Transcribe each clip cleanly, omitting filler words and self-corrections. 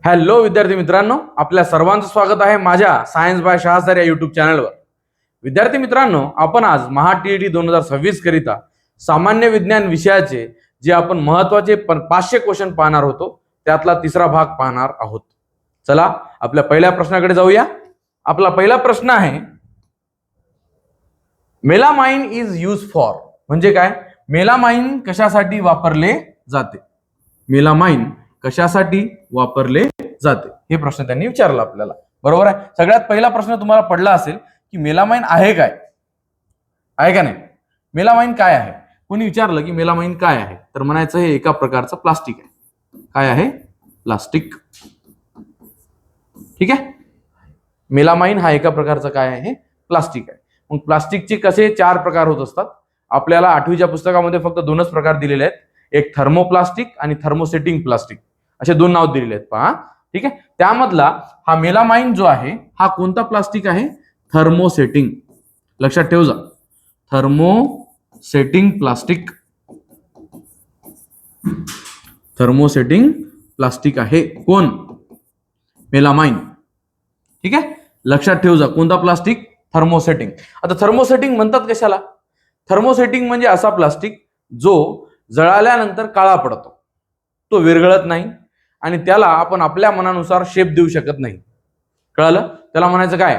Hello विद्यार्थी मित्रांनो, आपल्या सर्वांचं स्वागत आहे माझ्या सायन्स बाय शाह सर या युट्यूब चॅनलवर। विद्यार्थी मित्रांनो, आपण आज महाटीईटी 2026 करिता सामान्य विज्ञान विषयाचे जे आपण महत्त्वाचे 500 क्वेश्चन पाहणार होतो त्यातला तिसरा भाग पाहणार आहोत। चला आपल्या पहिल्या प्रश्नाकडे जाऊया। आपला पहिला प्रश्न आहे, मेलामाइन इज यूज फॉर म्हणजे काय? मेलामाइन कशासाठी वापरले जाते? मेलामाइन कशासाठी वापरले जाते हे प्रश्न त्यांनी विचारला आपल्याला। बरोबर आहे। सगळ्यात पहिला प्रश्न तुम्हाला पडला असेल की मेलामाइन आहे काय? आहे का नाही? मेलामाइन काय आहे? कोणी विचारलं की मेलामाइन काय आहे तर म्हणायचं हे एका प्रकारचं प्लास्टिक आहे। काय आहे? प्लास्टिक। ठीक आहे। मेलामाइन हा एका प्रकारचा काय आहे? प्लास्टिक आहे। मग प्लास्टिकचे कसे 4 प्रकार होत असतात? आपल्याला 8वीच्या पुस्तकामध्ये फक्त 2च प्रकार दिलेले आहेत, एक थर्मोप्लास्टिक आणि थर्मोसेटिंग प्लास्टिक असे 2 नाव दिलेले आहेत पहा। ठीक आहे। त्यामधला हा मेलामाइन जो आहे हा कोणता प्लास्टिक आहे? थर्मोसेटिंग। लक्षात ठेव जा, थर्मोसेटिंग प्लास्टिक। थर्मोसेटिंग प्लास्टिक आहे कोण? मेलामाइन। ठीक आहे, लक्षात ठेव जा कोणता प्लास्टिक? थर्मोसेटिंग। आता थर्मोसेटिंग म्हणतात कशाला? थर्मोसेटिंग म्हणजे असा प्लास्टिक जो जळाल्यानंतर काळा पडतो, तो विरघळत नाही आणि त्याला आपण आपल्या मनानुसार शेप देऊ शकत नाही। कळालं? त्याला म्हणायचं काय?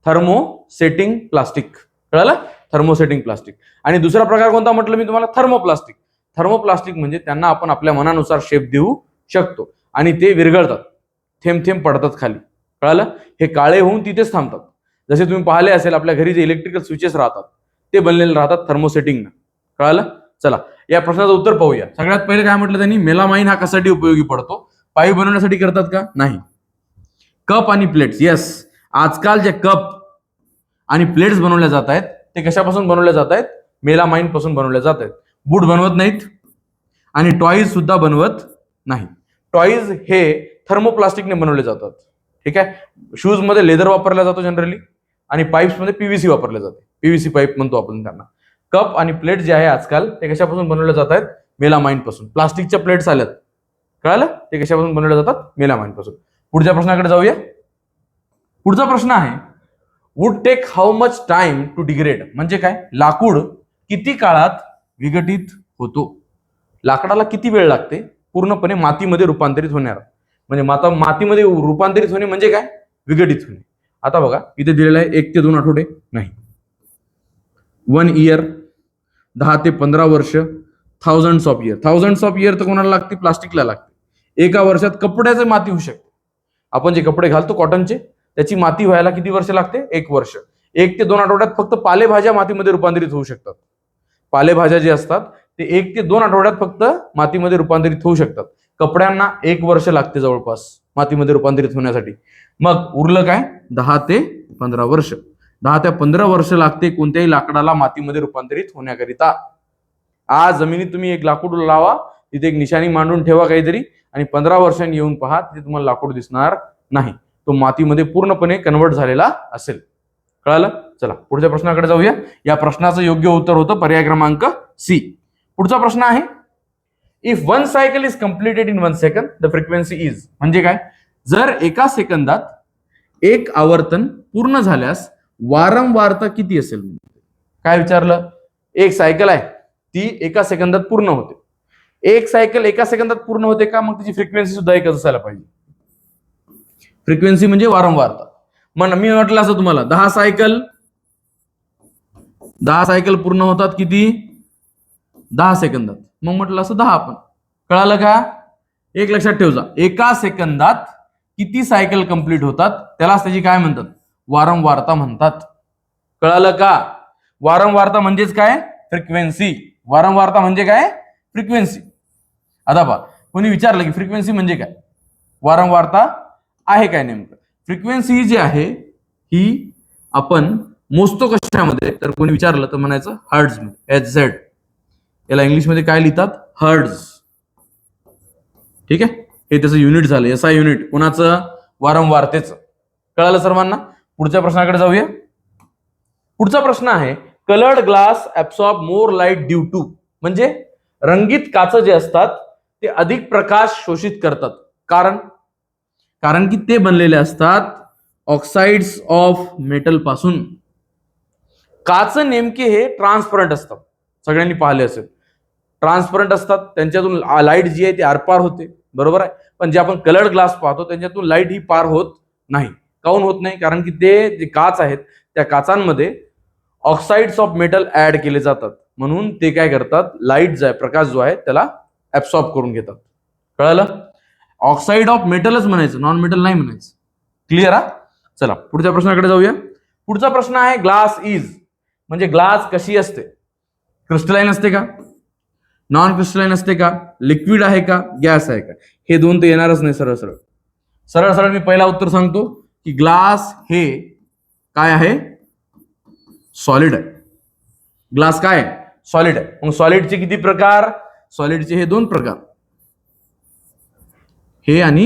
Thermosetting plastic. कळालं? Thermosetting plastic. आणि दुसरा प्रकार कोणता म्हटलं मी तुम्हाला? थर्मोप्लास्टिक। थर्मोप्लास्टिक म्हणजे त्यांना आपण आपल्या मनानुसार शेप देऊ शकतो आणि ते विरघळतात, थेंब थेंब पडतात खाली। कळालं? हे काळे होऊन तिथेच थांबतात। जसे तुम्ही पाहिले असेल आपल्या घरी जे इलेक्ट्रिकल स्विचेस राहतात ते बनलेले राहतात थर्मोसेटिंग। कळालं? चला या प्रश्नाचं उत्तर पाहूया। सगळ्यात पहिले काय म्हटलं त्यांनी? मेलामाइन हा कशासाठी उपयोगी पडतो? पाईप बनवण्यासाठी करतात का? नाही। कप आणि प्लेट्स, यस, आजकाल जे कप आणि प्लेट्स बनवल्या जात आहेत ते कशापासून बनवल्या जात आहेत? मेलामाइन पासून बनवल्या जात आहेत। बूट बनवत नाहीत आणि टॉयज सुद्धा बनवत नाही। टॉयज हे थर्मोप्लास्टिकने बनवले जातात। ठीक आहे। शूज मध्ये लेदर वापरला जातो जनरली आणि पाईप्स मध्ये पीव्हीसी वापरले जाते, पीव्हीसी पाईप म्हणतो आपण त्यांना। कप आणि प्लेट जे आहे आजकाल ते कशापासून बनवले जात आहेत? मेलामाइन पासून। प्लास्टिकच्या प्लेट्स आल्यात, कळालं? ते कशापासून बनवले जातात? मेलामाइन पासून। पुढच्या प्रश्नाकडे जाऊया। पुढचा प्रश्न आहे, wood take how much time to degrade म्हणजे काय? लाकूड किती काळात विघटित होतो? लाकडाला किती वेळ लागते पूर्णपणे मातीमध्ये रूपांतरित होण्याला? म्हणजे मातीमध्ये रूपांतरित होणे म्हणजे काय? विघटित होणे। आता बघा इथे दिलेलं आहे 1 ते 2 आठवडे नाही, 1 इयर, 10 ते 15 वर्ष, thousands of year. Thousands of year तर कोणाला लागते? प्लास्टिकला लागते। एका वर्षात कपड्याचे माती होऊ शकते। आपण जे कपडे घालतो कॉटनचे त्याची माती व्हायला किती वर्ष लागते? 1 वर्ष। 1 ते 2 आठवड्यात फक्त पालेभाज्या मातीमध्ये रूपांतरित होऊ शकतात। पालेभाज्या जे असतात ते 1 ते 2 आठवड्यात फक्त मातीमध्ये रूपांतरित होऊ शकतात। कपड्यांना 1 वर्ष लागते जवळपास मातीमध्ये रूपांतरित होण्यासाठी। मग उरलं काय? 10 ते 15 वर्ष। 10 ते 15 वर्ष लागते कोणत्याही लाकडाला मातीमध्ये रूपांतरित होण्याकरिता। आज जमिनीत तुम्ही एक लाकूड लावा, तिथे एक निशाणी मांडून ठेवा काहीतरी आणि 15 वर्षांनी येऊन पहा, तिथे तुम्हाला लाकूड दिसणार नाही, तो मातीमध्ये पूर्णपणे कन्वर्ट झालेला असेल। कळालं? चला पुढच्या प्रश्नाकडे जाऊया। या प्रश्नाचं योग्य उत्तर होतं पर्याय क्रमांक सी। पुढचा प्रश्न आहे, if 1 cycle is completed in 1 second the frequency is म्हणजे काय? जर एका सेकंदात 1 आवर्तन पूर्ण झाल्यास वारंवारता किती असेल? काय विचारलं? एक सायकल आहे ती एका सेकंदात पूर्ण होते। एक सायकल एका सेकंदात पूर्ण होते का? मग त्याची फ्रिक्वेन्सी सुद्धा एकच असायला पाहिजे। फ्रिक्वेन्सी म्हणजे वारंवारता। मग मी म्हटलं असं तुम्हाला 10 सायकल पूर्ण होतात किती? 10 सेकंदात। मग म्हटलं असं 10 आपण। कळालं का? एक लक्षात ठेव जा, एका सेकंदात किती सायकल कंप्लीट होतात त्यालाच त्याची काय म्हणतात? वारंवारता म्हणतात। कळालं का? वारंवारता म्हणजेच काय? फ्रिक्वेन्सी। वारंवारता म्हणजे काय? फ्रिक्वेन्सी। आता पहा, कोणी विचारलं की फ्रिक्वेन्सी म्हणजे काय, वारंवारता आहे काय नेमकं? फ्रिक्वेन्सी जी आहे ही आपण मोजतो कशामध्ये? तर कोणी विचारलं तर म्हणायचं हर्ट्झ मध्ये, HZ। याला इंग्लिश मध्ये काय लिहितात? हर्ट्झ। ठीक आहे, हे त्याचं युनिट झालं, SI युनिट कोणाचं? वारंवारतेचं। कळालं सर्वांना? पुढच्या प्रश्नाकडे जाऊया। पुढचा प्रश्न आहे, coloured glass absorb more light due to म्हणजे रंगीत काच जे असतात ते अधिक प्रकाश शोषित करतात, कारण कारण की ते बनलेले असतात ऑक्साइड्स ऑफ मेटल पासून. काच नेमके हे ट्रान्सपरंट असतात, सगळ्यांनी पाहिले असेल. ट्रान्सपरंट असतात, त्यांच्यातून लाईट जी आहे ती आरपार होते, बरोबर आहे. पण जे आपण कलर्ड ग्लास पाहतो त्यांच्यातून लाईट ही पार होत नाही. काऊन होत नाही? कारण की ते जे काच आहेत त्या काचांमध्ये ऑक्साइड्स ऑफ मेटल ऍड केले जातात, म्हणून ते काय करतात, लाईट जो आहे, प्रकाश जो आहे त्याला ऍब्सॉर्ब करून घेतात. कळलं? ऑक्साइड ऑफ मेटलच म्हणायचं, नॉन मेटल नाही म्हणायचं. क्लिअर? हा, चला पुढच्या प्रश्नाकडे जाऊया. पुढचा प्रश्न आहे ग्लास इज, म्हणजे ग्लास कशी असते? क्रिस्टलाइन असते का, नॉन क्रिस्टलाइन असते का, लिक्विड आहे का, गॅस आहे का? हे दोन तर येणारच नाही. सरळ सरळ सरळ सरळ मी पहिला उत्तर सांगतो की ग्लास हे काय आहे, सॉलिड आहे. ग्लास काय आहे, सॉलिड आहे. मग सॉलिडचे किती प्रकार? सॉलिडचे हे दोन प्रकार, हे आणि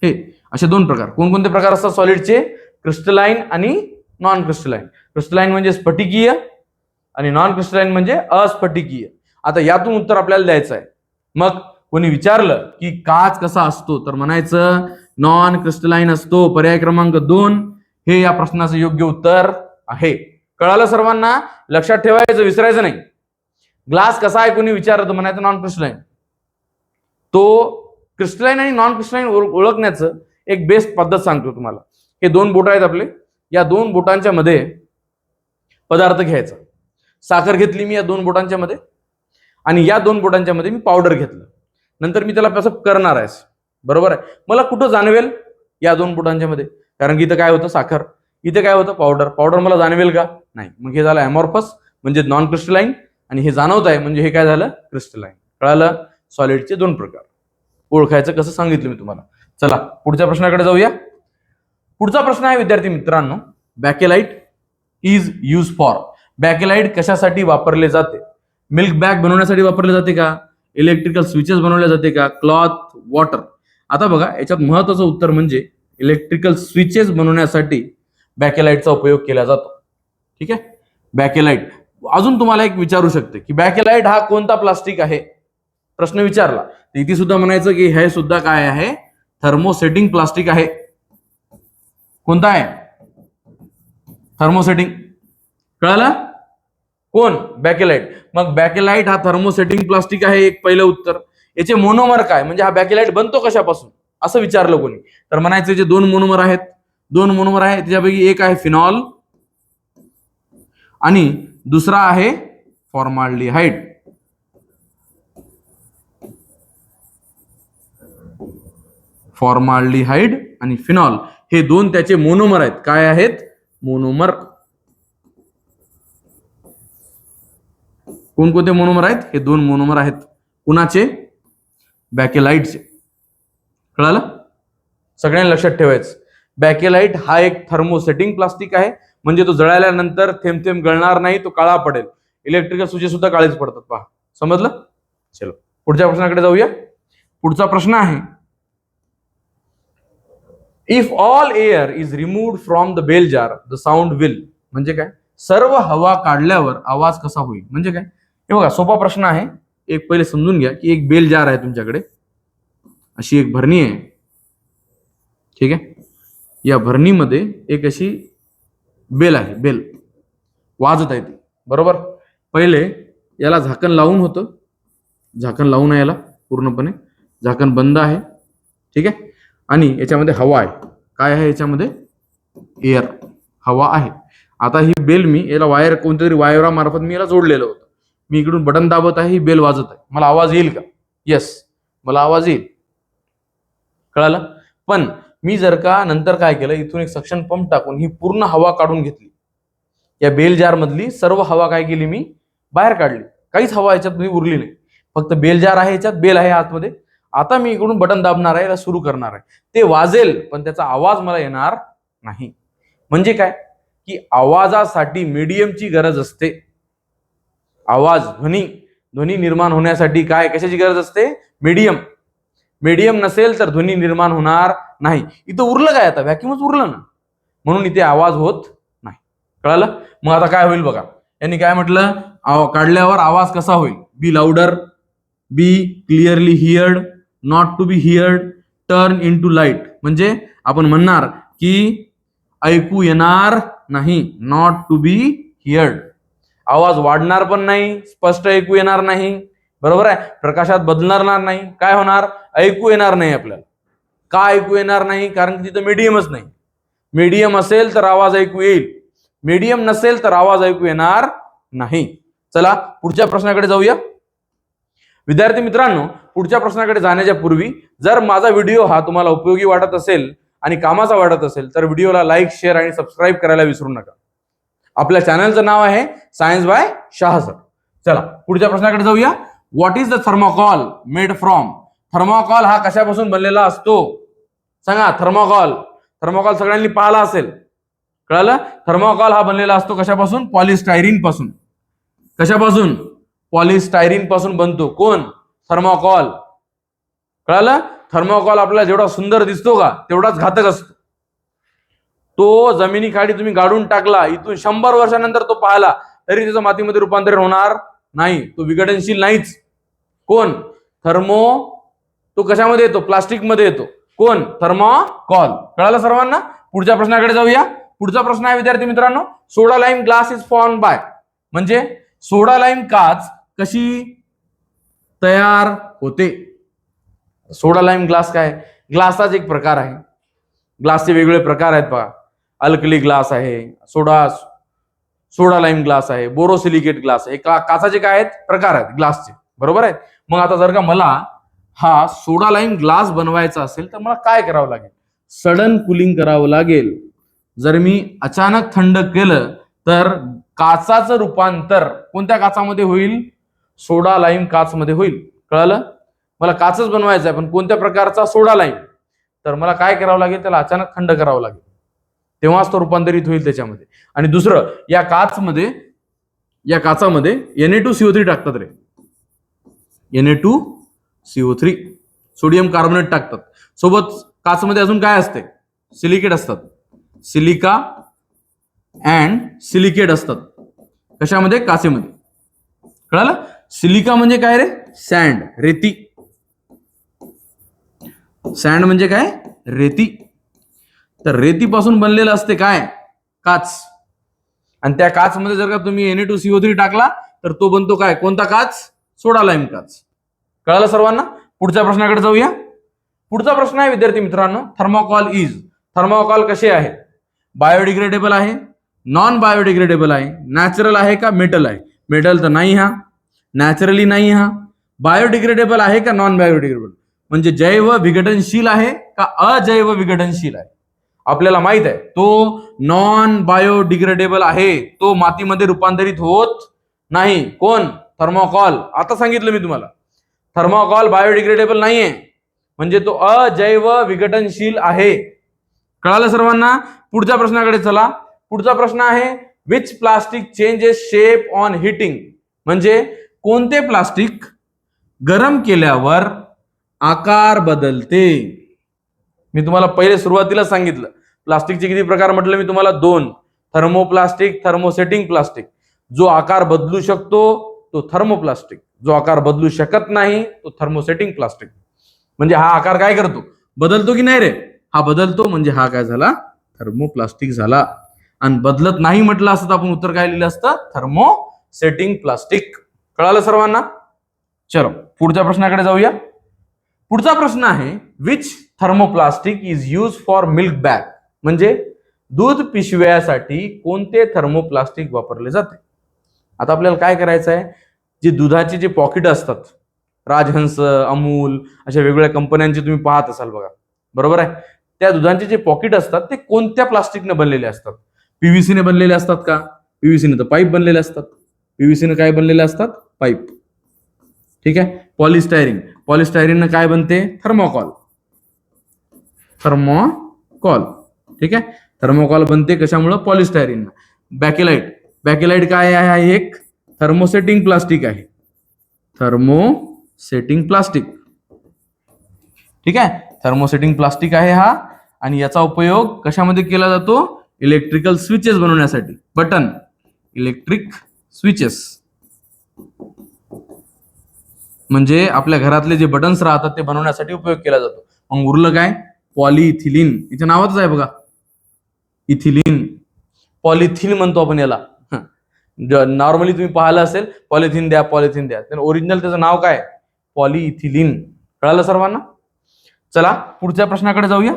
हे, असे दोन प्रकार. कोणकोणते प्रकार असतात सॉलिडचे? क्रिस्टलाइन आणि नॉन क्रिस्टलाइन. क्रिस्टलाइन म्हणजे स्फटिकीय आणि नॉन क्रिस्टलाइन म्हणजे अस्फटिकीय. आता यातून उत्तर आपल्याला द्यायचं आहे. मग कोणी विचारलं की काच कसा असतो, तर म्हणायचं नॉन क्रिस्टलाइन असतो. पर्याय क्रमांक 2 हे या प्रश्नाचं योग्य उत्तर आहे. कळालं सर्वांना? लक्षात ठेवायचं, विसरायचं नाही. ग्लास कसा आहे कोणी विचारलं तर म्हणायचं नॉन क्रिस्टलाइन. तो क्रिस्टलाइन आणि नॉन क्रिस्टलाइन ओळखण्याचं एक बेस्ट पद्धत सांगतो तुम्हाला. हे दोन बोट आहेत आपले, या दोन बोटांच्या मध्ये पदार्थ घ्यायचा. साखर घेतली मी या दोन बोटांच्या मध्ये, आणि या दोन बोटांच्या मध्ये मी पावडर घेतलं. नंतर मी त्याला कसं करणार आहे, बरोबर आहे. मला कुठं जाणवेल? या दोन बोटांच्या मध्ये, कारण की इथं काय होतं, साखर, इथे काय होतं, पावडर. पावडर मला जाणवेल का? नाही. मग हे झालं अमॉर्फस म्हणजे नॉन क्रिस्टलाइन, आणि हे जाणवत आहे म्हणजे हे काय झालं, क्रिस्टलाइन. कळालं? सॉलिडचे दोन प्रकार ओळखायचं कसं सांगितलं मी तुम्हाला. चला पुढच्या प्रश्नाकडे जाऊया. पुढचा प्रश्न आहे विद्यार्थी मित्रांनो, बॅकेलाइट इज यूज फॉर. बॅकेलाइट कशासाठी वापरले जाते? मिल्क बॅग बनवण्यासाठी वापरले जाते का, इलेक्ट्रिकल स्विचेस बनवले जाते का, क्लॉथ, वॉटर? आता बघा, याच्यात महत्वाचं उत्तर म्हणजे इलेक्ट्रिकल स्विचेस बनवण्यासाठी बॅकेलाइटचा उपयोग केला जातो. ठीक आहे, बॅकेलाइट. अजून तुम्हाला एक विचारू शकते की बॅकेलाइट हा कोणता प्लास्टिक आहे, प्रश्न विचारला तर इथे सुद्धा म्हणायचं की हे सुद्धा काय आहे, थर्मोसेटिंग प्लास्टिक आहे. कोणता आहे? थर्मोसेटिंग. कळालं? कोण? बॅकेलाइट. मग बॅकेलाइट हा थर्मोसेटिंग प्लास्टिक आहे, एक पहिलं उत्तर. याचे मोनोमर काय, म्हणजे हा बॅकेलाइट बनतो कशापासून असं विचारलं कोणी तर म्हणायचं जे दोन मोनोमर आहेत, दोन मोनोमर आहेत, त्याच्यापैकी एक आहे फिनॉल आणि दुसरा आहे फॉर्माल्डिहाइड. फॉर्माल्डिहाइड आणि फिनॉल हे दोन त्याचे मोनोमर आहेत. काय आहेत? मोनोमर. कोणकोणते मोनोमर आहेत? हे दोन मोनोमर आहेत. कुणाचे? बॅकेलाइटचे. कळालं? सगळ्यांना लक्षात ठेवायचं, बॅकेलाइट हा एक थर्मोसेटिंग प्लास्टिक आहे, म्हणजे तो जळाल्यानंतर थेंब थेंब गळणार नाही, तो काळा पडेल. इलेक्ट्रिकल स्विचेस सुद्धा काळेच पडतात, पहा. समजलं? चलो पुढच्या प्रश्नाकडे जाऊया. पुढचा प्रश्न आहे, if all air is removed from the bell jar the sound will. म्हणजे काय? सर्व हवा काढल्यावर आवाज कसा होईल, म्हणजे काय? हे बघा, सोपा प्रश्न आहे. एक पहिले समजून घ्या की एक बेल जार आहे तुमच्याकडे, अशी एक भरणी आहे. ठीक आहे, या भरणीमध्ये एक अशी बेल आहे, बेल वाजत आहे ती, बरोबर. पहिले याला झाकण लावून होतं, झाकण लावून आहे याला पूर्णपणे, झाकण बंद आहे. ठीक आहे, आणि याच्यामध्ये हवा आहे. काय आहे याच्यामध्ये? एअर, हवा आहे. आता ही बेल मी याला वायर, कोणत्यातरी वायरामार्फत मी याला जोडलेलं होतं. मी इकडून बटन दाबत आहे, ही बेल वाजत आहे. मला आवाज येईल का? येस, मला आवाज येईल. कळालं? पण मी जर का नंतर काय केलं, इथून एक सक्शन पंप टाकून ही पूर्ण हवा काढून घेतली, या बेल जार मधली सर्व हवा काय केली मी बाहेर काढली, काहीच हवा याच्यात उरली नाही. फक्त बेल जार आहे, याच्यात बेल आहे आतमध्ये. आता मी इकडून बटन दाबणार आहे, सुरू करणार आहे, ते वाजेल पण त्याचा आवाज मला येणार नाही. म्हणजे काय की आवाजासाठी मीडियमची गरज असते. आवाज, ध्वनी निर्माण होण्यासाठी काय, कशाची गरज असते? मीडियम. मीडियम नसेल तर ध्वनी निर्माण होणार नाही. इथं उरलं काय, आता व्हॅक्युमच उरलं ना, म्हणून इथे आवाज होत नाही. कळालं? मग आता काय होईल बघा, यांनी काय म्हटलं, काढल्यावर आवाज कसा होईल? Be louder, be clearly heard, not to be heard, turn into light, म्हणजे आपण म्हणणार की ऐकू येणार नाही, नॉट टू बी हिअर्ड. आवाज वाढणार पण नाही, स्पष्ट ऐकू येणार नाही, बरोबर आहे. प्रकाशात बदलणार नाही, काय होणार, ऐकू येणार नाही आपल्याला. का ऐकू येणार नाही, कारण की तिथं मीडियमच नाही. मीडियम असेल तर आवाज ऐकू येईल, मीडियम नसेल तर आवाज ऐकू येणार नाही. चला पुढच्या प्रश्नाकडे जाऊया. विद्यार्थी मित्रांनो, पुढच्या प्रश्नाकडे जाण्याच्या पूर्वी जर माझा व्हिडिओ हा तुम्हाला उपयोगी वाटत असेल आणि कामाचा वाटत असेल तर व्हिडिओला लाईक, शेअर आणि सबस्क्राईब करायला विसरू नका. आपल्या चॅनलचं नाव आहे सायन्स बाय शाह सर. चला पुढच्या प्रश्नाकडे जाऊया. What is the thermocol made from? Thermocol हा कशापासून बनलेला असतो सांगा. थर्मोकॉल, थर्मोकॉल सगळ्यांनी पाहिला असेल, कळलं. थर्मोकॉल हा बनलेला असतो कशापासून? पॉलिस्टायरीन पासून. कशापासून? पॉलिस्टायरीन पासून बनतो. कोण? थर्मोकॉल. कळलं. थर्मोकॉल आपल्याला जेवढा सुंदर दिसतो का तेवढाच घातक असतो. तो जमिनीखाली तुम्ही गाडून टाकला, इथून 100 वर्षानंतर तो पाहिला तरी त्याचं मातीमध्ये रूपांतरण होणार नाही, तो विघटनशील नाहीच. कोण? थर्मो. तो कशामध्ये येतो? प्लास्टिक मध्ये येतो. कोण? थर्मोकॉल. कळालं सर्वांना. पुढच्या प्रश्नाकडे जाऊया. पुढचा प्रश्न आहे विद्यार्थी मित्रांनो, soda lime glass is formed by, म्हणजे सोडा लाईम काच कशी तयार होते? सोडा लाईम ग्लास काय? ग्लासचाच एक प्रकार आहे. ग्लासचे वेगवेगळे प्रकार आहेत पहा. अल्कली ग्लास आहे, सोडा लाईम ग्लास आहे, बोरोसिलिकेट ग्लास आहे. काचाचे काय आहेत? प्रकार आहेत ग्लासचे, बरोबर आहे. मग आता जर का मला हा सोडा लाईम ग्लास बनवायचा असेल तर मला काय करावं लागेल? सडन कुलिंग करावं लागेल. जर मी अचानक थंड केलं तर काचाचं रूपांतर कोणत्या काचामध्ये होईल? सोडा लाईम काचमध्ये होईल. कळलं. मला काचच बनवायचं आहे पण कोणत्या प्रकारचा? सोडा लाईम. तर मला काय करावं लागेल? त्याला अचानक थंड करावं लागेल, तेव्हाच तो रूपांतरित होईल त्याच्यामध्ये. आणि दुसरं, या काचामध्ये Na2CO3 टाकतात रे. Na2CO3 सोडियम कार्बोनेट टाकतात. सोबत काचमध्ये अजून काय असते? सिलिकेट असतात. सिलिका अँड सिलिकेट असतात. कशामध्ये? काचेमध्ये. कळालं. सिलिका म्हणजे काय रे? सँड, रेती. सँड म्हणजे काय? रेती. तर रेतीपासून बनलेलं असते काय? काच. आणि त्या काचमध्ये जर का तुम्ही Na2CO3 टाकला तर तो बनतो काय? कोणता काच? सोडा लाईम काच. कळालं सर्वांना. पुढच्या प्रश्नाकडे जाऊया. पुढचा प्रश्न आहे विद्यार्थी मित्रांनो, थर्मोकॉल इज. थर्मोकॉल कसे आहे? बायोडिग्रेडेबल आहे, नॉन बायोडिग्रेडेबल आहे, नॅचरल आहे का मेटल आहे? मेटल तर नाही हा, नॅचरली नाही हा. बायोडिग्रेडेबल आहे का नॉन बायोडिग्रेडेबल, म्हणजे जैव विघटनशील आहे का अजैव विघटनशील आहे? आपल्याला माहित आहे तो नॉन बायोडिग्रेडेबल आहे, तो मातीमध्ये रूपांतरित होत नाही. कोण? थर्मोकॉल. आता सांगितलं मी तुम्हाला, थर्मोकॉल बायोडिग्रेडेबल नाहीये, म्हणजे तो अजैव विघटनशील आहे. कळालं सर्वांना. पुढच्या प्रश्नाकडे चला. पुढचा प्रश्न आहे, which plastic changes shape on heating, म्हणजे कोणते प्लास्टिक गरम केल्यावर आकार बदलते? मी तुम्हाला पहिले सुरुवातीला सांगितलं प्लास्टिकचे किती प्रकार म्हटलं मी तुम्हाला? 2. Thermoplastic, thermosetting plastic. जो आकार बदलू शकतो तो थर्मोप्लास्टिक, जो आकार बदलू शकत नाही तो थर्मोसेटिंग प्लास्टिक. म्हणजे हा आकार काय करतो? बदलतो की नाही रे? हा बदलतो, म्हणजे हा काय झाला? थर्मोप्लास्टिक झाला. आणि बदलत नाही म्हटलं असतं तर आपण उत्तर काय लिहिलं असतं? Thermosetting plastic. कळालं सर्वांना. चलो पुढच्या प्रश्नाकडे जाऊया. पुढचा प्रश्न आहे, which thermoplastic is use for milk bag, म्हणजे दूध पिशव्यासाठी कोणते थर्मोप्लास्टिक वापरले जाते? आता आपल्याला काय करायचं आहे, जे दुधाचे जे पॉकेट असतात, राजहंस, अमूल अशा वेगवेगळ्या कंपन्यांचे तुम्ही पाहत असाल बघा, बरोबर आहे. त्या दुधाचे जे पॉकेट असतात ते कोणत्या प्लास्टिकने बनलेले असतात? पीव्हीसीने बनलेले असतात का? पीव्हीसीने तर पाईप बनलेले असतात. पीव्हीसीने काय बनलेले असतात? पाईप. ठीक आहे. पॉलिस्टायरीन, पॉलिस्टायरीन काय बनते? थर्मोकॉल. थर्मोकॉल. ठीक आहे. थर्मोकॉल बनते कशामुळे? पॉलिस्टायरीन. बॅकेलाइट, बॅकेलाइट काय आहे? एक थर्मोसेटिंग प्लास्टिक आहे. Thermosetting plastic. ठीक आहे. थर्मोसेटिंग प्लास्टिक आहे हा, आणि याचा उपयोग कशामध्ये केला जातो? इलेक्ट्रिकल स्विचेस बनवण्यासाठी. बटन, इलेक्ट्रिक स्विचेस, म्हणजे आपल्या घरातले जे बटन्स राहतात ते बनवण्यासाठी उपयोग केला जातो. मग उरलं काय? पॉलिइथिलीन. इथे नावातच आहे बघा, इथिलीन. पॉलिथिन म्हणतो आपण याला. नॉर्मली तुम्ही पाहिलं असेल पॉलिथिन द्या, पॉलिथिन द्या, तर ओरिजिनल त्याचं नाव काय? पॉलिइथिलीन. कळालं सर्वांना? चला पुढच्या प्रश्नाकडे जाऊया.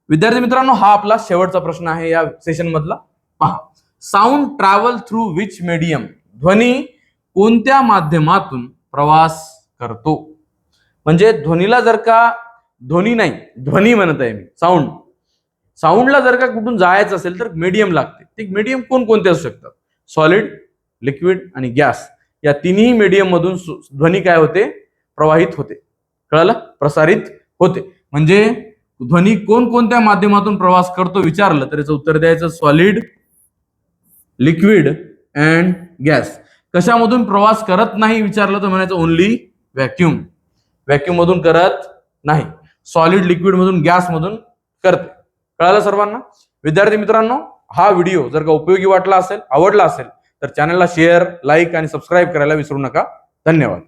विद्यार्थी मित्रांनो, हा आपला शेवटचा प्रश्न आहे या सेशन मधला. पहा, sound travel through which medium. ध्वनी कोणत्या माध्यमातून प्रवास करतो? म्हणजे ध्वनीला जर का, ध्वनी नाही, ध्वनी म्हणत आहे मी, साऊंड. साऊंडला जर का कुठून जायचं असेल तर मीडियम लागते. ते मीडियम कोणकोणते असू शकतात? सॉलिड, लिक्विड आणि गॅस. या तिन्ही मीडियम मधून ध्वनी काय होते? प्रवाहित होते. कळलं? प्रसारित होते. म्हणजे ध्वनी कोणकोणत्या माध्यमातून प्रवास करतो विचारलं तर याचं उत्तर द्यायचं सॉलिड, लिक्विड अँड गॅस. कशामधून प्रवास करत नाही विचारलं तर म्हणायचं ओनली व्हॅक्यूम. व्हॅक्यूम मधून करत नाही, सॉलिड, लिक्विड मधून, गॅस मधून करते. कळालं सर्वांना? विद्यार्थी मित्रांनो, हा व्हिडिओ जर का उपयोगी वाटला असेल, आवडला असेल तर चॅनलला शेअर, लाईक आणि सबस्क्राईब करायला विसरू नका. धन्यवाद.